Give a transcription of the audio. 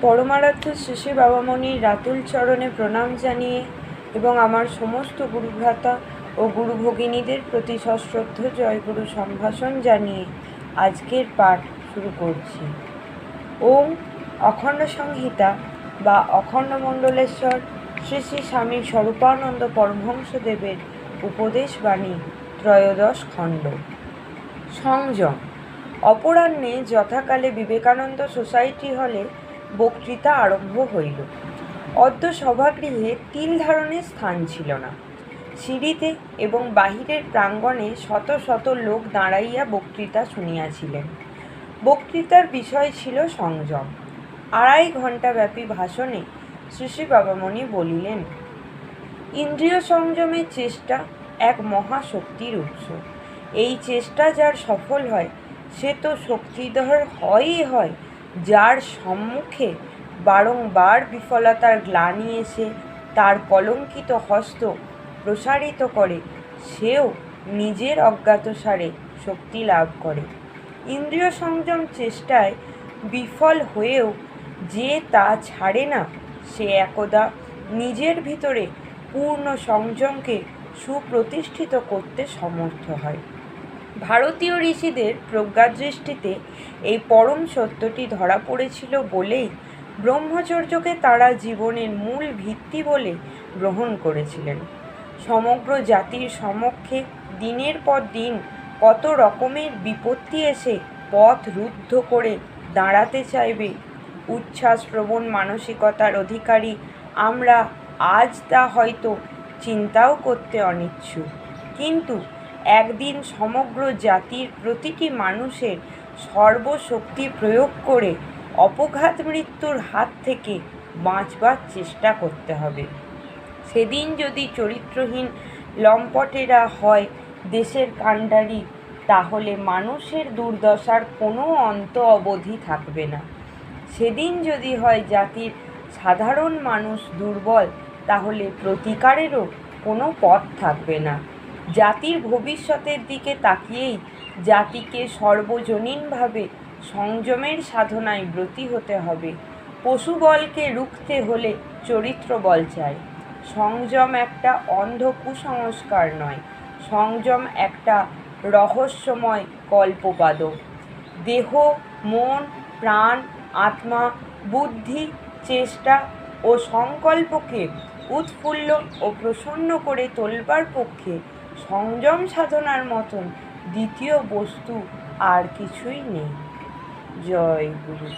পরমারাধ্য শ্রী শ্রী বাবামণির রাতুল চরণে প্রণাম জানিয়ে এবং আমার সমস্ত গুরুভ্রাতা ও গুরুভগিনীদের প্রতি সশ্রদ্ধ জয়গুরু সম্ভাষণ জানিয়ে আজকের পাঠ শুরু করছি। ওম অখণ্ড সংহিতা বা অখণ্ড মণ্ডলেশ্বর শ্রী শ্রী স্বামী স্বরূপানন্দ পরমহংসদেবের উপদেশ বাণী ত্রয়োদশ খণ্ড। সংযম। অপরাহ্নে যথাকালে বিবেকানন্দ সোসাইটি হলে বক্তৃতা আরম্ভ হইল। অদ্য সভাগৃহে তিল ধারণের স্থান ছিল না। সিঁড়িতে এবং বাহিরের প্রাঙ্গণে শত শত লোক দাঁড়াইয়া বক্তৃতা শুনিয়াছিলেন। বক্তৃতার বিষয় ছিল সংযম। 2.5 ঘণ্টা ব্যাপী ভাষণে শ্রী শ্রী বাবামণি বলিলেন, ইন্দ্রিয় সংযমের চেষ্টা এক মহাশক্তির উৎস। এই চেষ্টা যার সফল হয় সে তো শক্তিধর হয়ই হয়, যার সম্মুখে বারংবার বিফলতার গ্লানি এসে তার কলঙ্কিত হস্ত প্রসারিত করে সেও নিজের অজ্ঞাতসারে শক্তি লাভ করে। ইন্দ্রিয় সংযম চেষ্টায় বিফল হয়েও যে তা ছাড়ে না সে একদা নিজের ভিতরে পূর্ণ সংযমকে সুপ্রতিষ্ঠিত করতে সমর্থ হয়। ভারতীয় ঋষিদের প্রজ্ঞাদৃষ্টিতে এই পরম সত্যটি ধরা পড়েছিল বলেই ব্রহ্মচর্যকে তারা জীবনের মূল ভিত্তি বলে গ্রহণ করেছিলেন। সমগ্র জাতির সমক্ষে দিনের পর দিন কত রকমের বিপত্তি এসে পথ রুদ্ধ করে দাঁড়াতে চাইবে। উচ্ছ্বাসপ্রবণ মানসিকতার অধিকারী আমরা আজ তা হয়তো চিন্তাও করতে অনিচ্ছুক, কিন্তু একদিন সমগ্র জাতির প্রতিটি মানুষের সর্বশক্তি প্রয়োগ করে অপঘাত মৃত্যুর হাত থেকে বাঁচবার চেষ্টা করতে হবে। সেদিন যদি চরিত্রহীন লম্পটেরা হয় দেশের কাণ্ডারি, তাহলে মানুষের দুর্দশার কোনো অন্ত অবধি থাকবে না। সেদিন যদি হয় জাতির সাধারণ মানুষ দুর্বল, তাহলে প্রতিকারেরও কোনো পথ থাকবে না। জাতির ভবিষ্যতের দিকে তাকিয়েই জাতিকে সর্বজনীনভাবে সংযমের সাধনায় ব্রতী হতে হবে। পশুবলকে রুখতে হলে চরিত্র বল চাই। সংযম একটা অন্ধ কুসংস্কার নয়, সংযম একটা রহস্যময় কল্পবাদক। দেহ, মন, প্রাণ, আত্মা, বুদ্ধি, চেষ্টা ও সংকল্পকে উৎফুল্ল ও প্রসন্ন করে তোলবার পক্ষে সংযম সাধনার মতন দ্বিতীয় বস্তু আর কিছুই নেই। জয় গুরু।